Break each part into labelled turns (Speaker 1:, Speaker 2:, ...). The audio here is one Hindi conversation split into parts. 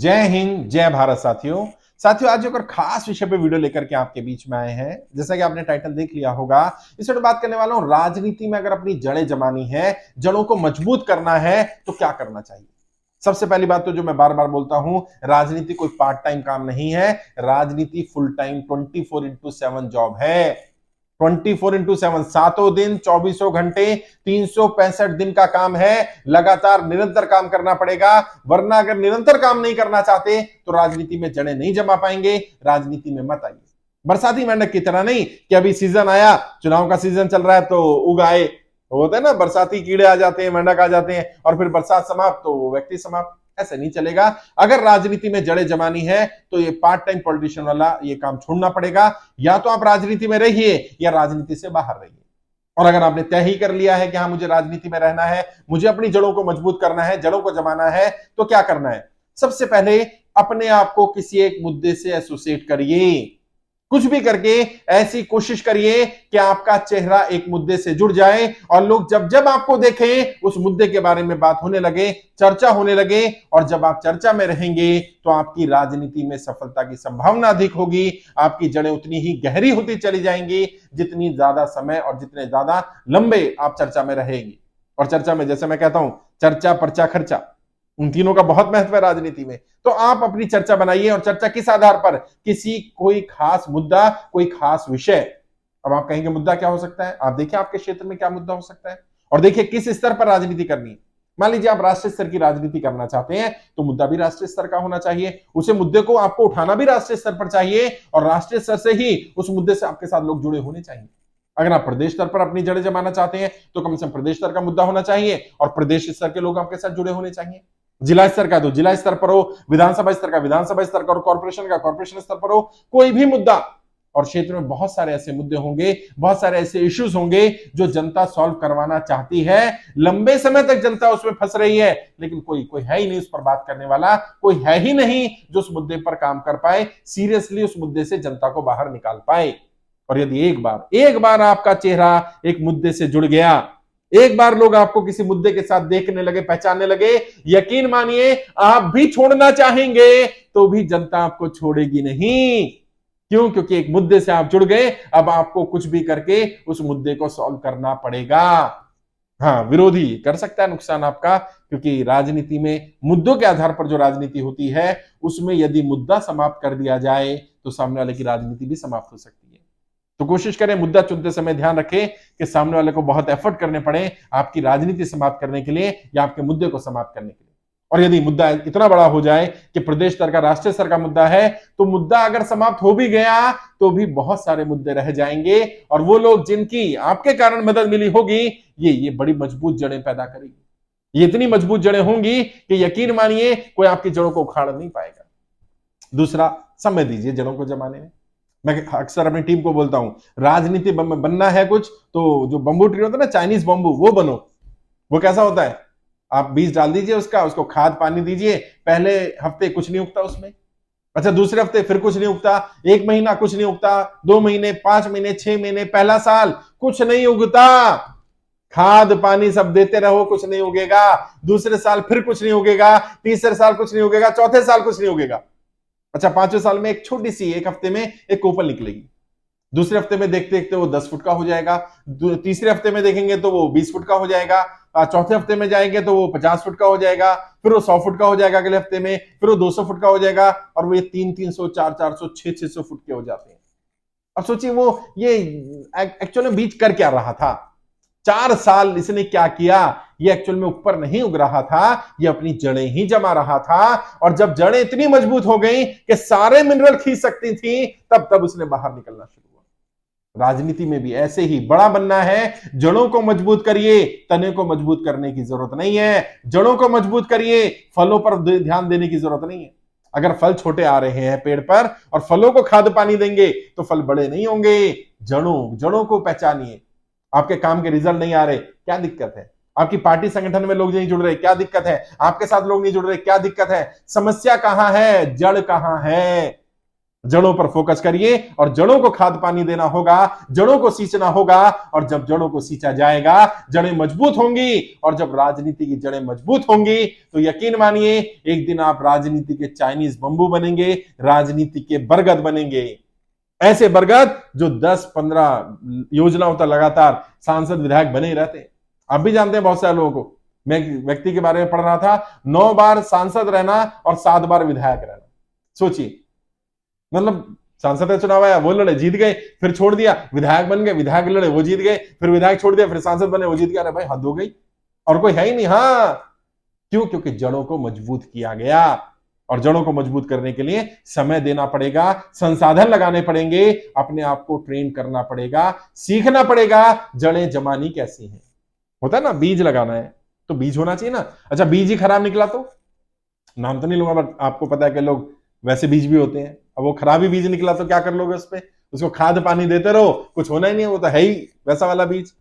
Speaker 1: जय हिंद, जय भारत। साथियों आज एक और खास विषय पे वीडियो लेकर के आपके बीच में आए हैं। जैसा कि आपने टाइटल देख लिया होगा, इस वीडियो बात करने वाला हूं राजनीति में अगर अपनी जड़ें जमानी है, जड़ों को मजबूत करना है तो क्या करना चाहिए। सबसे पहली बात तो जो मैं बार बार बोलता हूं, राजनीति कोई पार्ट टाइम काम नहीं है। राजनीति फुल टाइम 24/7 जॉब है। 24/7 सातों दिन 24 घंटे 365 दिन का काम है। लगातार निरंतर काम करना पड़ेगा, वरना अगर निरंतर काम नहीं करना चाहते तो राजनीति में जड़ें नहीं जमा पाएंगे। राजनीति में मत आइए बरसाती मेंढक की तरह नहीं कि अभी सीजन आया, चुनाव का सीजन चल रहा है तो उगाए। होता है ना, बरसाती कीड़े आ जाते हैं, मेंढक आ जाते हैं और फिर बरसात समाप्त तो व्यक्ति समाप्त। ऐसे नहीं चलेगा। अगर राजनीति में जड़ें जमानी है तो ये पार्ट टाइम पॉलिटिशियन वाला ये काम छोड़ना पड़ेगा। या तो आप राजनीति में रहिए या राजनीति से बाहर रहिए। और अगर आपने तय ही कर लिया है कि हाँ मुझे राजनीति में रहना है, मुझे अपनी जड़ों को मजबूत करना है, जड़ों को जमाना है, तो क्या करना है। सबसे पहले अपने आप को किसी एक मुद्दे से एसोसिएट करिए। कुछ भी करके ऐसी कोशिश करिए कि आपका चेहरा एक मुद्दे से जुड़ जाए और लोग जब जब आपको देखें उस मुद्दे के बारे में बात होने लगे, चर्चा होने लगे। और जब आप चर्चा में रहेंगे तो आपकी राजनीति में सफलता की संभावना अधिक होगी। आपकी जड़ें उतनी ही गहरी होती चली जाएंगी जितनी ज्यादा समय और जितने ज्यादा लंबे आप चर्चा में रहेंगे। और चर्चा में जैसे मैं कहता हूं, चर्चा पर्चा खर्चा, उन तीनों का बहुत महत्व है राजनीति में। तो आप अपनी चर्चा बनाइए। और चर्चा किस आधार पर? किसी कोई खास मुद्दा, कोई खास विषय। अब आप कहेंगे मुद्दा क्या हो सकता है? आप देखिए आपके क्षेत्र में क्या मुद्दा हो सकता है और देखिए किस स्तर पर राजनीति करनी है। मान लीजिए आप राष्ट्रीय स्तर की राजनीति करना चाहते हैं तो मुद्दा भी राष्ट्रीय स्तर का होना चाहिए। उसे मुद्दे को आपको उठाना भी राष्ट्रीय स्तर पर चाहिए और राष्ट्रीय स्तर से ही उस मुद्दे से आपके साथ लोग जुड़े होने चाहिए। अगर आप प्रदेश स्तर पर अपनी जड़ें जमाना चाहते हैं तो कम से कम प्रदेश स्तर का मुद्दा होना चाहिए और प्रदेश स्तर के लोग आपके साथ जुड़े होने चाहिए। जिला स्तर का तो जिला स्तर पर हो, विधानसभा स्तर का विधानसभा स्तर का और कॉर्पोरेशन का कॉर्पोरेशन स्तर पर हो। कोई भी मुद्दा, और क्षेत्र में बहुत सारे ऐसे मुद्दे होंगे, बहुत सारे ऐसे इश्यूज होंगे जो जनता सॉल्व करवाना चाहती है। लंबे समय तक जनता उसमें फंस रही है लेकिन कोई कोई है ही नहीं उस पर बात करने वाला, कोई है ही नहीं जो उस मुद्दे पर काम कर पाए, सीरियसली उस मुद्दे से जनता को बाहर निकाल पाए। और यदि एक बार आपका चेहरा एक मुद्दे से जुड़ गया, एक बार लोग आपको किसी मुद्दे के साथ देखने लगे, पहचानने लगे, यकीन मानिए आप भी छोड़ना चाहेंगे तो भी जनता आपको छोड़ेगी नहीं। क्यों? क्योंकि एक मुद्दे से आप जुड़ गए, अब आपको कुछ भी करके उस मुद्दे को सॉल्व करना पड़ेगा। हाँ, विरोधी कर सकता है नुकसान आपका, क्योंकि राजनीति में मुद्दों के आधार पर जो राजनीति होती है उसमें यदि मुद्दा समाप्त कर दिया जाए तो सामने वाले की राजनीति भी समाप्त हो सकती है। तो कोशिश करें मुद्दा चुनते समय ध्यान रखें कि सामने वाले को बहुत एफर्ट करने पड़े आपकी राजनीति समाप्त करने के लिए या आपके मुद्दे को समाप्त करने के लिए। और यदि मुद्दा इतना बड़ा हो जाए कि प्रदेश स्तर का, राष्ट्रीय स्तर का मुद्दा है, तो मुद्दा अगर समाप्त हो भी गया तो भी बहुत सारे मुद्दे रह जाएंगे और वो लोग जिनकी आपके कारण मदद मिली होगी ये बड़ी मजबूत जड़ें पैदा करेगी। ये इतनी मजबूत जड़ें होंगी कि यकीन मानिए कोई आपकी जड़ों को उखाड़ नहीं पाएगा। दूसरा, समय दीजिए जड़ों को जमाने में। मैं अक्सर अपनी टीम को बोलता हूं, राजनीति बनना है कुछ तो जो बंबू ट्री होता है ना, चाइनीज बंबू, वो बनो। वो कैसा होता है? आप बीज डाल दीजिए उसको खाद पानी दीजिए, पहले हफ्ते कुछ नहीं उगता उसमें, अच्छा दूसरे हफ्ते फिर कुछ नहीं उगता, एक महीना कुछ नहीं उगता, 2 महीने, 5 महीने, 6 महीने, पहला साल कुछ नहीं उगता। खाद पानी सब देते रहो, कुछ नहीं उगेगा। दूसरे साल फिर कुछ नहीं उगेगा, तीसरे साल कुछ नहीं उगेगा, चौथे साल कुछ नहीं उगेगा। अच्छा, 5वें साल में एक छोटी सी, एक हफ्ते में एक कोपल निकलेगी। दूसरे हफ्ते में देखते देखते वो 10 फुट का हो जाएगा। तीसरे हफ्ते में देखेंगे तो वो 20 फुट का हो जाएगा। चौथे हफ्ते में जाएंगे तो वो 50 फुट का हो जाएगा। फिर वो 100 फुट का हो जाएगा अगले हफ्ते में। फिर वो 200 फुट का हो जाएगा और वो ये 300, 400, 600 फुट के हो जाते हैं। अब सोचिए वो ये एक्चुअली में बीज कर क्या रहा था? 4 साल इसने क्या किया? ये एक्चुअल में ऊपर नहीं उग रहा था, ये अपनी जड़ें ही जमा रहा था। और जब जड़ें इतनी मजबूत हो गई कि सारे मिनरल खींच सकती थी, तब उसने बाहर निकलना शुरू हुआ। राजनीति में भी ऐसे ही बड़ा बनना है, जड़ों को मजबूत करिए, तने को मजबूत करने की जरूरत नहीं है। जड़ों को मजबूत करिए, फलों पर ध्यान देने की जरूरत नहीं है। अगर फल छोटे आ रहे हैं पेड़ पर और फलों को खाद पानी देंगे तो फल बड़े नहीं होंगे। जड़ों को पहचानिए। आपके काम के रिजल्ट नहीं आ रहे, क्या दिक्कत है? आपकी पार्टी संगठन में लोग नहीं जुड़ रहे, क्या दिक्कत है? आपके साथ लोग नहीं जुड़ रहे, क्या दिक्कत है? समस्या कहां है? जड़ कहां है? जड़ों पर फोकस करिए और जड़ों को खाद पानी देना होगा, जड़ों को सींचना होगा। और जब जड़ों को सींचा जाएगा, जड़ें मजबूत होंगी। और जब राजनीति की जड़ें मजबूत होंगी तो यकीन मानिए एक दिन आप राजनीति के चाइनीज बंबू बनेंगे, राजनीति के बरगद बनेंगे। ऐसे बरगद जो 10-15 योजनाओं तक लगातार सांसद विधायक बने ही रहते। आप भी जानते हैं बहुत सारे लोगों को। मैं एक व्यक्ति के बारे में पढ़ रहा था, 9 बार सांसद रहना और 7 बार विधायक रहना। सोचिए, मतलब सांसद का चुनाव आया, वो लड़े, जीत गए, फिर छोड़ दिया, विधायक बन गए, विधायक लड़े, वो जीत गए, फिर विधायक छोड़ दिया, फिर सांसद बने, वो जीत गया। अरे भाई हद हो गई, और कोई है ही नहीं। हाँ, क्यों? क्योंकि जड़ों को मजबूत किया गया। और जड़ों को मजबूत करने के लिए समय देना पड़ेगा, संसाधन लगाने पड़ेंगे, अपने आप को ट्रेन करना पड़ेगा, सीखना पड़ेगा जड़ें जमानी कैसी हैं। होता है ना, बीज लगाना है तो बीज होना चाहिए ना। अच्छा, बीज ही खराब निकला तो, नाम तो नहीं लूंगा बट आपको पता है कि लोग वैसे बीज भी होते हैं। अब वो खराब ही बीज निकला तो क्या कर लोगे उस पे? उसको खाद पानी देते रहो, कुछ होना ही नहीं है, वो तो है ही वैसा वाला बीज।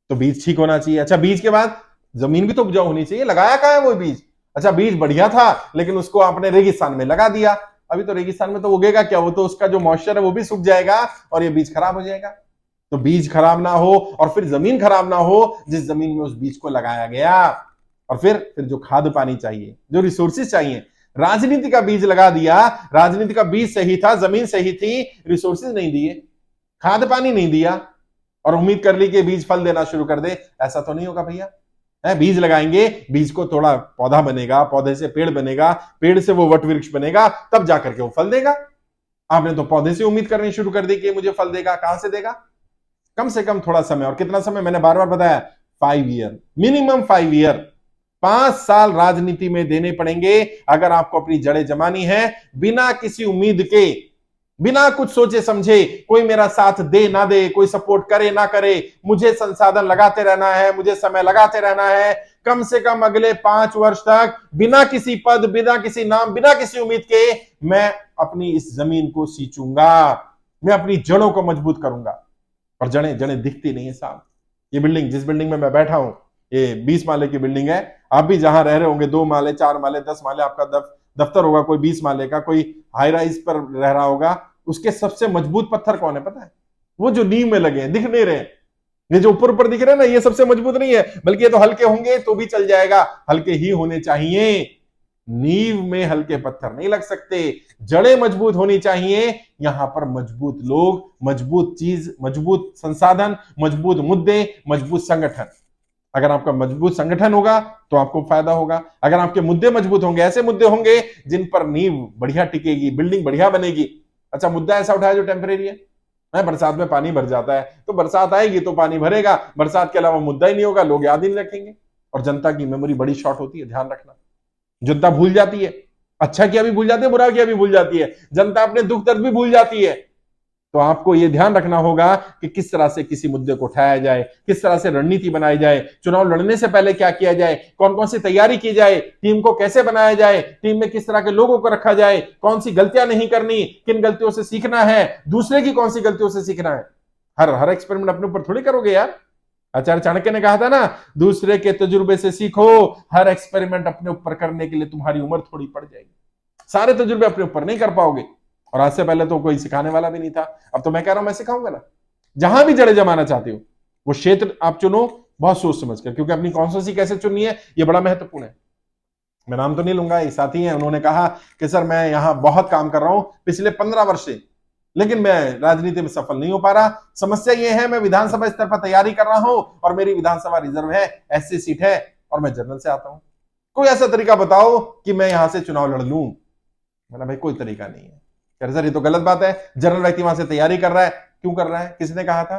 Speaker 1: तो बीज ठीक होना चाहिए। अच्छा, बीज के बाद जमीन भी तो उपजाऊ होनी चाहिए। लगाया कहाँ है वो बीज? अच्छा, बीज बढ़िया था लेकिन उसको आपने रेगिस्तान में लगा दिया। अभी तो रेगिस्तान में तो उगेगा क्या? वो तो उसका जो मॉइस्चर है वो भी सूख जाएगा और ये बीज खराब हो जाएगा। तो बीज खराब ना हो और फिर जमीन खराब ना हो जिस जमीन में उस बीज को लगाया गया। और फिर जो खाद पानी चाहिए, जो रिसोर्सेज चाहिए। राजनीति का बीज लगा दिया, राजनीति का बीज सही था, जमीन सही थी, रिसोर्सेज नहीं दिए, खाद पानी नहीं दिया और उम्मीद कर ली कि बीज फल देना शुरू कर दे। ऐसा तो नहीं होगा भैया। है, बीज लगाएंगे, बीज को थोड़ा पौधा बनेगा, पौधे से पेड़ बनेगा, पेड़ से वो वट वृक्ष बनेगा, तब जाकर के वो फल देगा। आपने तो पौधे से उम्मीद करनी शुरू कर दी कि मुझे फल देगा। कहां से देगा? कम से कम थोड़ा समय। और कितना समय? मैंने बार बार बताया, 5 ईयर, मिनिमम 5 ईयर, 5 साल राजनीति में देने पड़ेंगे अगर आपको अपनी जड़ें जमानी है। बिना किसी उम्मीद के, बिना कुछ सोचे समझे, कोई मेरा साथ दे ना दे, कोई सपोर्ट करे ना करे, मुझे संसाधन लगाते रहना है, मुझे समय लगाते रहना है। कम से कम अगले 5 वर्ष तक बिना किसी पद, बिना किसी नाम, बिना किसी उम्मीद के मैं अपनी इस जमीन को सींचूंगा, मैं अपनी जड़ों को मजबूत करूंगा। और जड़ें जड़ें दिखती नहीं है साहब। ये बिल्डिंग, जिस बिल्डिंग में मैं बैठा हूं, ये 20 माले की बिल्डिंग है। आप भी जहां रह रहे होंगे 2 माले, 4 माले, 10 माले आपका दफ्तर होगा, कोई 20 माले का, कोई हाई राइज पर रह रहा होगा। उसके सबसे मजबूत पत्थर कौन है पता है? वो जो नींव में लगे हैं, दिख नहीं रहे। ये जो ऊपर ऊपर दिख रहे हैं ना, ये सबसे मजबूत नहीं है, बल्कि ये तो हल्के होंगे तो भी चल जाएगा, हल्के ही होने चाहिए। नींव में हल्के पत्थर नहीं लग सकते, जड़ें मजबूत होनी चाहिए। यहां पर मजबूत लोग, मजबूत चीज, मजबूत संसाधन, मजबूत मुद्दे, मजबूत संगठन। अगर आपका मजबूत संगठन होगा तो आपको फायदा होगा। अगर आपके मुद्दे मजबूत होंगे, ऐसे मुद्दे होंगे जिन पर नींव बढ़िया टिकेगी, बिल्डिंग बढ़िया बनेगी। अच्छा, मुद्दा ऐसा उठाया जो टेम्परेरी है। बरसात में पानी भर जाता है तो बरसात आएगी तो पानी भरेगा, बरसात के अलावा मुद्दा ही नहीं होगा, लोग याद ही नहीं रखेंगे। और जनता की मेमोरी बड़ी शॉर्ट होती है, ध्यान रखना। जनता भूल जाती है, अच्छा किया भी भूल जाती है, बुरा किया भी भूल जाती है, जनता अपने दुख दर्द भी भूल जाती है। तो आपको यह ध्यान रखना होगा कि किस तरह से किसी मुद्दे को उठाया जाए, किस तरह से रणनीति बनाई जाए, चुनाव लड़ने से पहले क्या किया जाए, कौन कौन सी तैयारी की जाए, टीम को कैसे बनाया जाए, टीम में किस तरह के लोगों को रखा जाए, कौन सी गलतियां नहीं करनी, किन गलतियों से सीखना है, दूसरे की कौन सी गलतियों से सीखना है। हर एक्सपेरिमेंट अपने ऊपर थोड़ी करोगे यार। आचार्य चाणक्य ने कहा था ना, दूसरे के तजुर्बे से सीखो, हर एक्सपेरिमेंट अपने ऊपर करने के लिए तुम्हारी उम्र थोड़ी पड़ जाएगी, सारे तजुर्बे अपने ऊपर नहीं कर पाओगे। और आज से पहले तो कोई सिखाने वाला भी नहीं था, अब तो मैं कह रहा हूं मैं सिखाऊंगा ना। जहां भी जड़ें जमाना चाहते हो वो क्षेत्र आप चुनो बहुत सोच समझ कर, क्योंकि अपनी कॉन्स्टिट्यूंसी कैसे चुननी है ये बड़ा महत्वपूर्ण है। मैं नाम तो नहीं लूंगा, एक साथी हैं, उन्होंने कहा कि सर मैं यहां बहुत काम कर रहा हूं पिछले 15 वर्ष से, लेकिन मैं राजनीति में सफल नहीं हो पा रहा। समस्या ये है, मैं विधानसभा स्तर पर तैयारी कर रहा हूं और मेरी विधानसभा रिजर्व है, एससी सीट है और मैं जनरल से आता हूं। कोई ऐसा तरीका बताओ कि मैं यहां से चुनाव लड़ लूं। मैंने भाई कोई तरीका नहीं है। सर ये तो गलत बात है, जनरल व्यक्ति वहां से तैयारी कर रहा है, क्यों कर रहा है, किसने कहा था?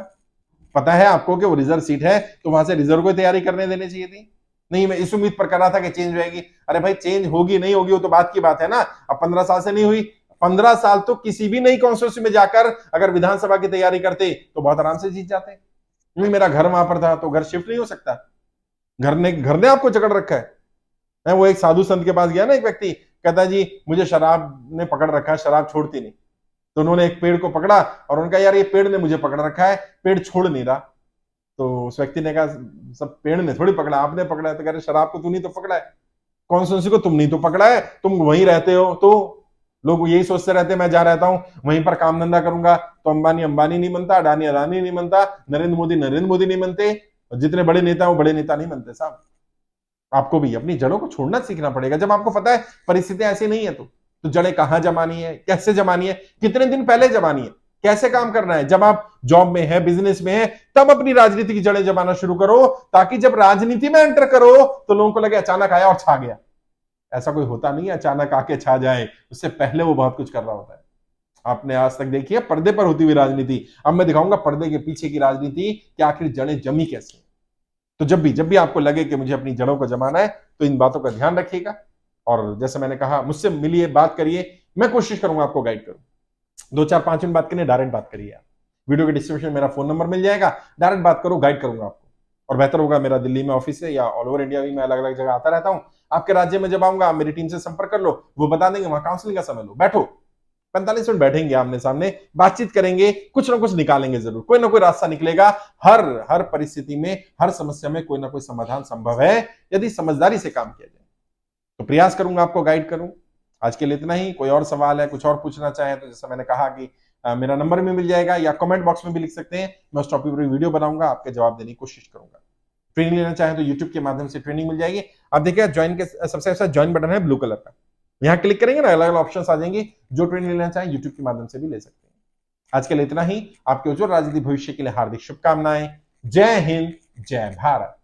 Speaker 1: पता है आपको कि वो रिजर्व सीट है तो वहां से रिजर्व को तैयारी करने देनी चाहिए थी। नहीं, मैं इस उम्मीद पर कर रहा था कि चेंज होगी। अरे भाई चेंज होगी नहीं होगी वो तो बात की बात है ना। अब 15 साल से नहीं हुई, 15 साल तो किसी भी नई कॉन्स्टिट्यूंसी में जाकर अगर विधानसभा की तैयारी करते तो बहुत आराम से जीत जाते। नहीं, मेरा घर वहां पर था तो घर शिफ्ट नहीं हो सकता, घर ने आपको जकड़ रखा है। वो एक साधु संत के पास गया ना, एक व्यक्ति कहता जी मुझे शराब ने पकड़ रखा है, शराब छोड़ती नहीं। तो उन्होंने एक पेड़ को पकड़ा और उनका यार ये पेड़ ने मुझे पकड़ रखा है, पेड़ छोड़ नहीं रहा। तो उस व्यक्ति ने कहा सब पेड़ ने थोड़ी पकड़ा, आपने पकड़ा है। तो कह रहे शराब को तू नहीं तो पकड़ा है, कॉन्स्टिट्यूंसी को तुम नहीं तो पकड़ा है, तुम वहीं रहते हो। तो लोग यही सोचते रहते हैं मैं जहां रहता हूं वहीं पर काम धंधा करूंगा तो अंबानी अंबानी नहीं बनता, अडानी अडानी नहीं बनता, नरेंद्र मोदी नहीं बनते, और जितने बड़े नेता वो बड़े नेता नहीं बनते साहब। आपको भी अपनी जड़ों को छोड़ना सीखना पड़ेगा। जब आपको पता है परिस्थितियां ऐसी नहीं है तो जड़ें कहां जमानी है, कैसे जमानी है, कितने दिन पहले जमानी है, कैसे काम करना है। जब आप जॉब में है, बिजनेस में है, तब अपनी राजनीति की जड़ें जमाना शुरू करो, ताकि जब राजनीति में एंटर करो तो लोगों को लगे अचानक आया और छा गया। ऐसा कोई होता नहीं है अचानक आके छा जाए, उससे पहले वो बहुत कुछ कर रहा होता है। आपने आज तक देखी है पर्दे पर होती हुई राजनीति, अब मैं दिखाऊंगा पर्दे के पीछे की राजनीति कि आखिर जड़ें जमी कैसे। तो जब भी आपको लगे कि मुझे अपनी जड़ों को जमाना है तो इन बातों का ध्यान रखिएगा, और जैसे मैंने कहा मुझसे मिलिए, बात करिए, मैं कोशिश करूंगा आपको गाइड करूं। 2 4 5 मिनट बात करनी, डायरेक्ट बात करिए। आप वीडियो के डिस्क्रिप्शन में मेरा फोन नंबर मिल जाएगा, डायरेक्ट बात करो, गाइड करूंगा आपको। और बेहतर होगा मेरा दिल्ली में ऑफिस है या ऑल ओवर इंडिया में, मैं अलग अलग जगह आता रहता हूं। आपके राज्य में जब आऊंगा आप मेरी टीम से संपर्क कर लो, वो बता देंगे, वहां काउंसलिंग का समय लो, बैठो 45 मिनट बैठेंगे आमने सामने, बातचीत करेंगे, कुछ ना कुछ निकालेंगे जरूर, कोई ना कोई रास्ता निकलेगा। हर हर परिस्थिति में, हर समस्या में कोई ना कोई समाधान संभव है यदि समझदारी से काम किया जाए। तो प्रयास करूंगा आपको गाइड करूं। आज के लिए इतना ही। कोई और सवाल है, कुछ और पूछना चाहे तो जैसे मैंने कहा कि मेरा नंबर भी मिल जाएगा या कमेंट बॉक्स में भी लिख सकते हैं, मैं उस टॉपिक पर वीडियो बनाऊंगा, आपके जवाब देने की कोशिश करूंगा। ट्रेनिंग लेना चाहें तो यूट्यूब के माध्यम से ट्रेनिंग मिल जाएगी। आप देखिए ज्वाइन के सबसे अच्छा ज्वाइन बटन है ब्लू कलर का, यहां क्लिक करेंगे ना, अलग अलग ऑप्शंस आ जाएंगे। जो ट्रेनिंग लेना चाहें यूट्यूब के माध्यम से भी ले सकते हैं। आज के लिए इतना ही। आपके उज्जवल राजनीतिक भविष्य के लिए हार्दिक शुभकामनाएं। जय हिंद, जय भारत।